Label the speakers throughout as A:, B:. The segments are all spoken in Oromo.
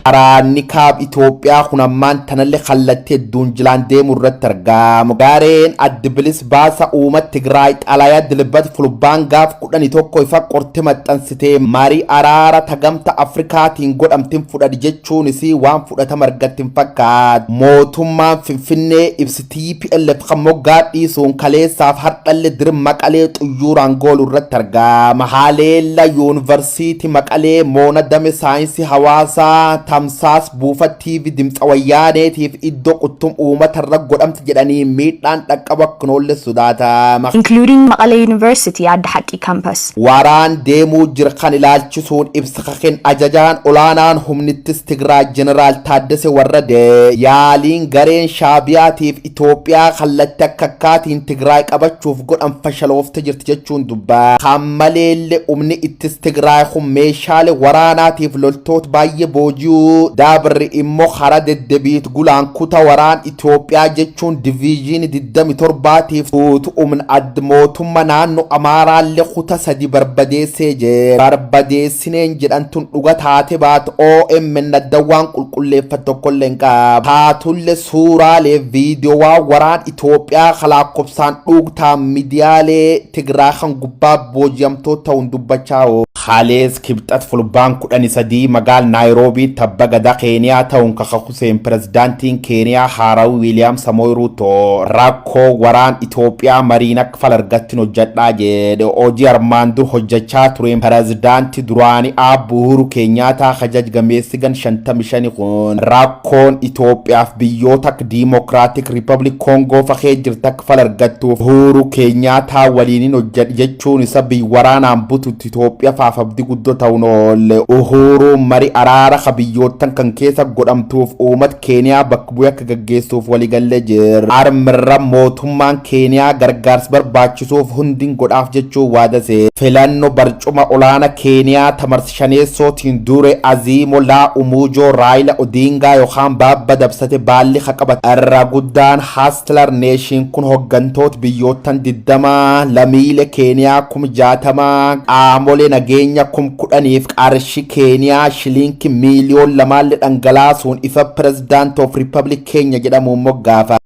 A: Waraanni kaab Itoophiyaa hunammaan tanallee kallattii hedduun jilaan deemuu irratti argamu. Gareen adda bilisa baasaa uummata Tigraay xalayaa dilbata fulbaan gaaf 11 ifa qorte maxxansitee marii araara tagamta Afrikaatiin godhamtiin fudhadhi jechuunis waan fudhatama argattiin fakkaatu. Mootummaan Finfinnee ibsi TPLF kan moggaa dhiisuun kaleessaaf hardhalle dir Maqalee xuyyuuraan gooluu irratti argama. Haleella yuunivarsiitii Maqalee moona dame saayinsii hawaasaa tamsaas buufata TV dimtsa wayyaaneetiif iddoo quttum uummatarra godhamti jedhanii miidhaan dhaqqaba kunoollee sodaatama.
B: Including Maqalee University at Haqqi campus.
A: Waraan deemuu jira kan ilaalchisuun ibsa kakeen ajajaan olaanaan humnittis Tigraay Jeneraal Taaddasee Warrade yaaliin gareen Shaabiyaatiif Itoophiyaa kallattii akka akkaatiin Tigraay qabachuuf godhan fashaloofte jirti jechuun dubbaa. Kan maleellee humni ittis Tigraay kun meeshaalee waraanaatiif loltoota baay'ee boojii dabarri immoo hara deddeebiit gulaan kuta waraan Itoophiyaa jechuun diviizhinii 27tiif tuutu humna adda mootummaa naannoo Amaaraallee kuta sadi barbadeessee jira. Barbadeessineen jedhantun dhuga taate baatu OMN addawaan qulqulleeffatu tokkollee hin qabu. Taatullee suuraalee viidiyoowaa waraan Itoophiyaa kalaakobsaan dhugtaan miidiyaalee Tigraay kan gubbaa boojiyamtoota ta'uun dubbachaa oolu. Halees kibxat fulbaan 13 magaal Naayiroobii tabba gadaa Keeniyaa ta'uun kakakuseen pirezidaantiin Keeniyaa Haarawi Wiiliyaam Samooi Ruuto rakkoo waraan Itoophiyaa mariin akka fal argattiin hojjedhaa jedhe. Hojii armaan dur hojjechaa tureen pirezidaantii duraanii Aabbo Uhuru Keenyaataa hajaj gameessi gan 55 kun rakkoon Itoophiyaaf biyyoota akka Diimokiraatik Riipabilik Koongoo fakee jirti akka fal argattuuf Uhuru Keenyaataa waliinin hojjedhe jechuun isa biyya waraanaan bututti Itoophiyaa faaf abdii guddoo ta'uun oolle. Uhuru mari araara ka biyyootan kan keessa godhamtuuf uummata Keeniyaa bakka bu'ee akka gaggeessuuf waliigallee jira. Armirra mootummaan Keeniyaa gargaarsa barbaachisuuf hundiin godhaaf jechuun waadase. Filannoo barcuma olaanaa Keeniyaa tamarshaneessootiin dure Aziimo Laa Umuujoo Raayila Odingaa yookaan baabba dabsate baalli haqabate. Irra guddaan Hustler Nation kun hoggantoota biyyootan 20 lammiilee Keeniyaa 60 qaamolee nageenya 10,000 qarshii Keeniyaa shiliinki miiliyoon 2 dhangalaasuun ifa President of Republic Kenya jedhamuun moggaafa.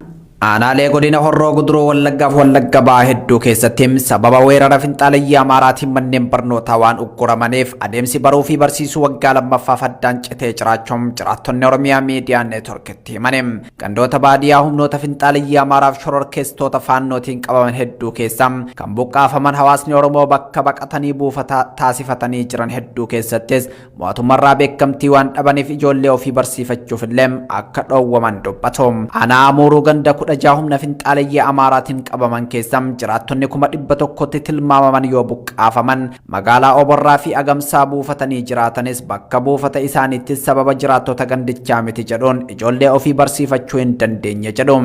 C: Aanaalee godina Horroo Guduruu Wallaggaaf Wallagga Ba'aa hedduu keessatti sababa weerara finxaaleyyii Amaaraatiin manneen barnootaa waan ugguramaniif adeemsi baruu fi barsiisuu waggaa lammaffaaf addaan citee jiraachuun jiraattonni Oromiyaa Miidiyaa Neetworkitti himani. Gandoota baadiyyaa humnoota finxaaleyyii Amaaraaf shororkeessitoota faannootiin qabaman hedduu keessa kan buqqaafaman hawaasni Oromoo bakka baqatanii buufata taasifatanii jiran hedduu keessattis mootummaarraa beekamtii waan dhabaniif ijoollee ofii barsiifachuuf illee akka dhoowwaman dubbatu. Anaamuruu ganda humna finxaaleyyii Amaaraatiin qabaman keessam jiraattonni 100,000tti tilmaamaman yoo buqqaafaman magaalaa Oborraa fi Agamsaa buufatanii jiraatanis bakka buufata isaaniitti sababa jiraattota gandichaa miti jedhuun ijoollee ofii barsiifachuu hin dandeenye jedhu.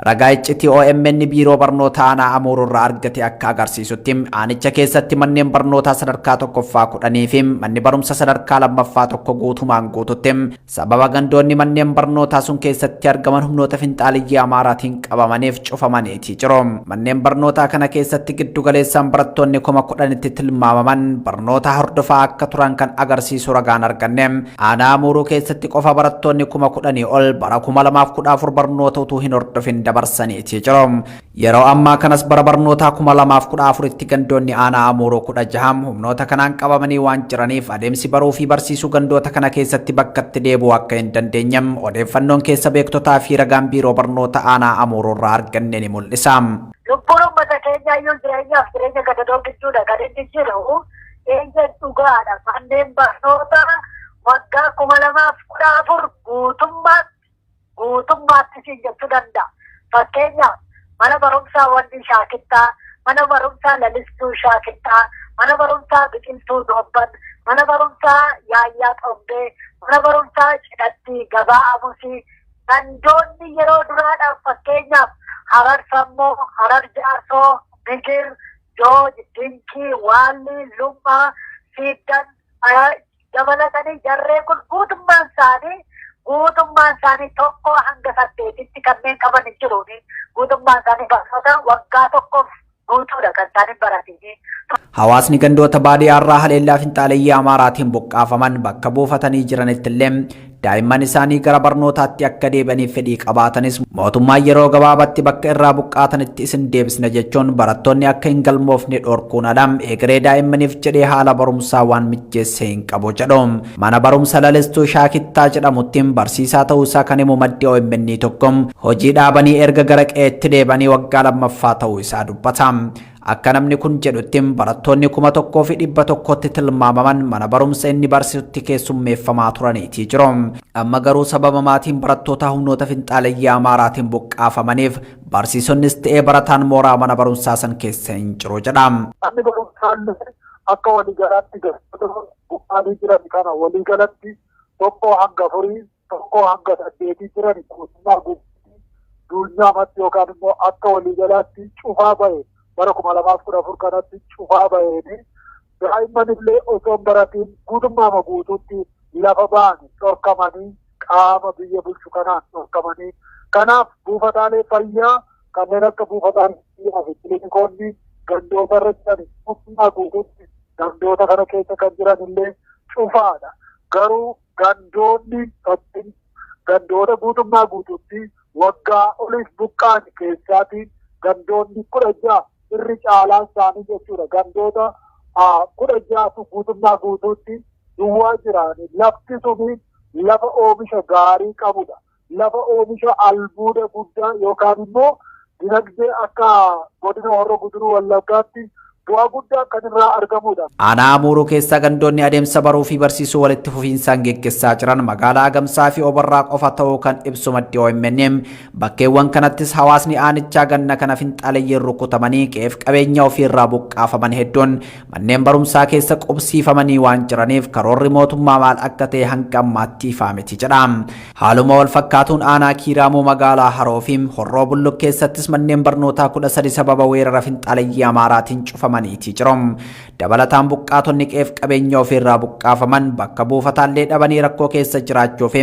C: Ragaa iccitii OMN biiroo barnoota aanaa Amuururraa argate akka agarsiisutti aanicha keessatti manneen barnootaa sadarkaa tokkoffaa 10 fi manni barumsa sadarkaa lammaffaa tokko guutumaan guututti sababa gandoonni manneen barnootaa sun keessatti argaman humnoota finxaaleyyii Amaaraatiin qabamaniif cufamaniiti jiru. Manneen barnootaa kana keessatti giddu galeessaan barattoonni 10,000tti tilmaamaman barnoota hordofaa akka turan kan agarsiisu ragaan arganne. Aanaa Amuuruu keessatti qofa barattoonni 10,000 ol bara 2014 barnoota utuu hin hordofin dabarsaniiti jiru. Yeroo ammaa kanas bara barnootaa 2014tti gandoonni aanaa Amuuruu 16 humnoota kanaan qabamanii waan jiraniif adeemsi baruu fi barsiisuu gandoota kana keessatti bakkatti deebi'uu akka hin dandeenye odeeffannoon keessa beektotaa fi ragaan biiroo barnoota aanaa Amuururraa arganne ni mul'isa.
D: Lubbuun uummata keenyaa iyyuu jireenyaaf jireenya gadadoo gidduudha kan inni jiru eenyu dhugaadha. Manneen barnootaa waggaa 2014 guutummaatti siin jechuu danda'a. Fakkeenyaaf mana barumsaa Wanni Shaakittaa, mana barumsaa Lalistuu Shaakittaa, mana barumsaa Biqiltuu Doobban, mana barumsaa Yaayyaa Xobbee, mana barumsaa Cidhattii Gabaa Amusii. Gandoonni yeroo duraadhaaf fakkeenyaaf Harar Sammoo, Harar Jaarsoo, Bigir, Jooj, Dinkii, Waalli, Lummaa, Siiddan dabalatanii jarree kun guutummaan isaanii tokko hanga 8tti kanneen qaban hin jiruuni. Guutummaan isaanii barnoota waggaa tokkoof guutuudha kan isaanii baratanii.
C: Hawaasni gandoota baadiyyaarraa haleellaa finxaaleyyii Amaaraatiin buqqaafaman bakka buufatanii jiranitti illee daa'imman isaanii gara barnootaatti akka deebi'aniif fedhii qabaatanis mootummaan yeroo gabaabaatti bakka irraa buqqaatanitti isin deebisna jechuun barattoonni akka hin galmoofne dhorkuunadha. Egeree daa'immaniif jedhee haala barumsaa waan mijeessee hin qabu jedhu. Mana barumsa lalistuu Shaakittaa jedhamuttiin barsiisaa ta'uu isaa kan himu maddi OMN tokko hojii dhaabanii erga gara qe'eetti deebanii waggaa lammaffaa ta'uu isaa dubbata. Akka namni kun jedhutti barattoonni 1,100tti tilmaamaman mana barumsa inni barsiisutti keessummeeffamaa turaniitii jiru. Amma garuu sababa maatiin barattoota humnoota finxaalayyaa Amaaraatiin buqqaafamaniif barsiisonnis ta'ee barataan mooraa mana barumsaa san keessa hin jiru jedha.
E: Namni barumsaan akka waliigalaatti buqqaanii jiran kana waliigalatti 1-4 1-8 jiran kuusumaa guutuu duulnyaamatti yookaan immoo akka waliigalaatti cufaa ba'e. Bara 2014 kanatti cufaa ba'een daa'imman illee osoo baratiin guutummaa guutuutti lafa ba'anii dhorkamanii qaama biyya bulchu kanaan dhorkamanii. Kanaaf buufataalee fayyaa kanneen akka buufataan fayyaa fi kiliinikoonni gandoota irra jiran guutummaa guutuutti gandoota kana keessa kan jiran illee cufaadha. Garuu gandoota guutummaa guutuutti waggaa oliif buqqaan keessaatiin gandoonni 16 irri caalaan isaanii jechuudha. Gandoota 16 guutummaa guutuutti duwwaa jiran lafti suni lafa oomisha gaarii qabudha. Lafa oomisha albuuda guddaa yookaan immoo dinagdee akka godina Horroo Guduruu Wallaggaatti bu'aa guddaa kan irraa argamudha.
C: Aanaa Amuuruu keessa gandoonni adeemsa baruu fi barsiisuu walitti fufiinsaan geggeessaa jiran magaalaa Gamsaa fi Obarraa qofa ta'uu kan ibsu maddi OMN bakkeewwan kanattis hawaasni aanichaa ganna kana finxaaleyyeen rukutamanii qe'eef qabeenya ofiirraa buqqaafaman hedduun manneen barumsaa keessa qubsiifamanii waan jiraniif karoorri mootummaa maal akka ta'e hanga ammaatti ifaa miti jedha. Haaluma wal fakkaatuun aanaa Kiiraamuu magaalaa Haroo fi Horroo Bulluq keessattis manneen barnootaa 13 sababa weerara finxaaleyyii Amaaraatiin cufamanii jiru. Dabalataan buqqaatonni qe'eef qabeenya ofiirraa buqqaafaman bakka buufataallee dhabanii rakkoo keessa jiraachuuf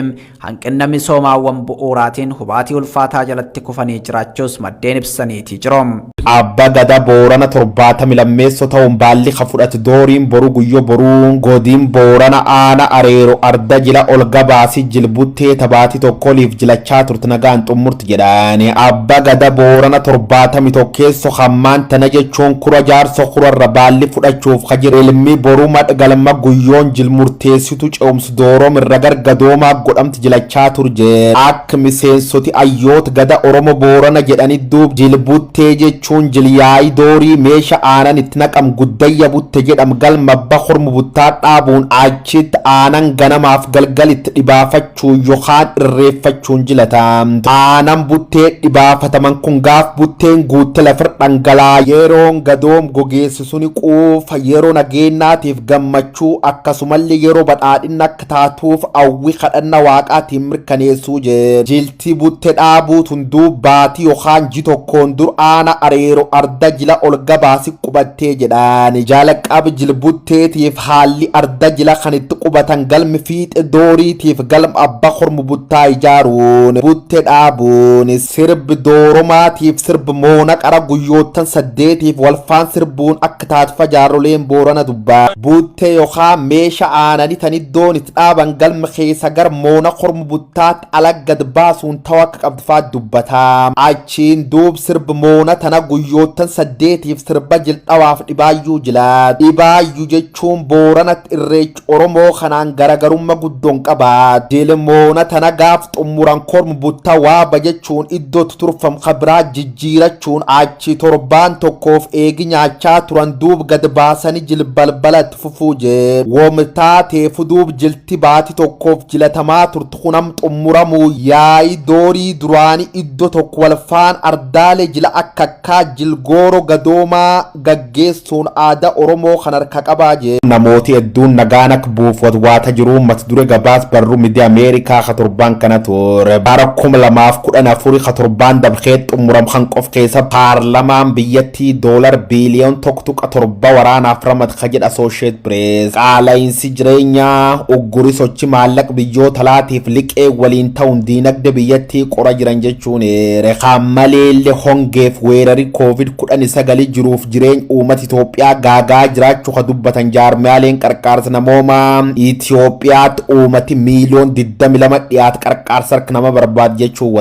C: hanqina misoomaawwan bu'uuraatiin hubaatii ulfaataa jalatti kufanii jiraachuus maddeen ibsaniitii jiru.
A: Abbaa Gadaa Boorana 70 lammeessoo ta'uun baalli ka fudhate dooriin boru guyyoo boruun godiin Boorana aana areero arda jila ol gabaasii jilbuttee tabaati tokkoliif jilachaa turte nagaan xummurti jedhani. Abbaa Gadaa Boorana 71 keessoo hammaan tana jechuun kura jaarso kurarra baalli fudhachuuf kajir ilmi boruu madgalma guyyoon jilmurteessitu ce'umsu dooroom irra gargadoomaa godhamti jilachaa turje. Akka miseensoti ayyoota Gada Oromoo Boorana jedhani duub jilbuttee jechuun jilyaayii doorii meesha aanan itti naqam guddayya butte jedham galma bahormu buttaa dhaabuun achitti aanan ganamaaf galgal itti dhibaafachuu yookaan irreeffachuun jilata. Aanan buttee dhibaafataman kun gaaf butteen guutte lafir dhangalaa yeroon gadoom gogeessisuni quufa yeroo nageenyaatiif gammachuu akkasumallee yeroo badhaadhinna akka taatuuf awwi kadhanna waaqaatiin mirkaneessuu je. Jilti butte dhaabuu tunduu baatii yookaan ji tokkoon dur aana areero arda jila ol gabaasi qubattee jedhaan. Jaalaqab jilbutteetiif haalli arda jila kan itti qubatan galmi fiixe dooriitiif galma abbaa hormu buttaa ijaaruun butte dhaabuun sirbi dooromaatiif sirbi moona qara guyyoottan 8tiif walfaan sirbuun akka taatfa jaarroleen Boorana dubbaa. Butte yookaan meesha aananii tan iddoon itti dhaaban galma keessa gar moona hormu buttaatti alaggad baasuun ta'uu akka qabdufaa dubbataa. Achiin duub sirbi moona tana guyyoottan 8tiif sirba jildhawaaf dhibaayyuu jila. Dhibaayyuu jechuun Booranatti irreechi Oromoo kanaan garagarummaa guddoon qaba. Jilmoona tana gaaf xumuran kormu buttaa waaba jechuun iddootti turfam kabiraa jijjiirachuun achi torbaan tokkoof eegi nyaachaa turan duub gad baasanii jilbalbalatti fufuu je. Womtaa teefu duub jilti baati tokkoof jilatamaa turtu kunam xumuramuu yaayi doorii duraanii iddoo tokko walfaan ardaalee jila akka jilgooro gadoomaa gaggeessuun aadaa Oromoo kan harka qabaa je. Namooti hedduun nagaan akka buufuuf waata jiru mata dure gabaas barruu miidiyaa Ameerikaa ka torbaan kana ture. Bara 2014 ka torbaan dabxee xumuram kan qof keessa paarlamaan biyyattii $1 biiliyoon 1.7 waraanaaf ramad jedha Associated Press. Qaala'insi jireenyaa ugguri sochi maallaq biyyoota alaatiif liqee waliin ta'uun diinagdee biyyattii qora jiran jechuun reeqaan maleellee hongeef weerari COVID-19 jiruuf jireenya uummata Itoophiyaa gaagaa jiraachuu ka dubbatan jaarmiyaaleen qarqaarsa namoomaa Itoophiyaatti uummati miiliyoon 22 dhiyaatu qarqaarsa nama barbaadu jechuun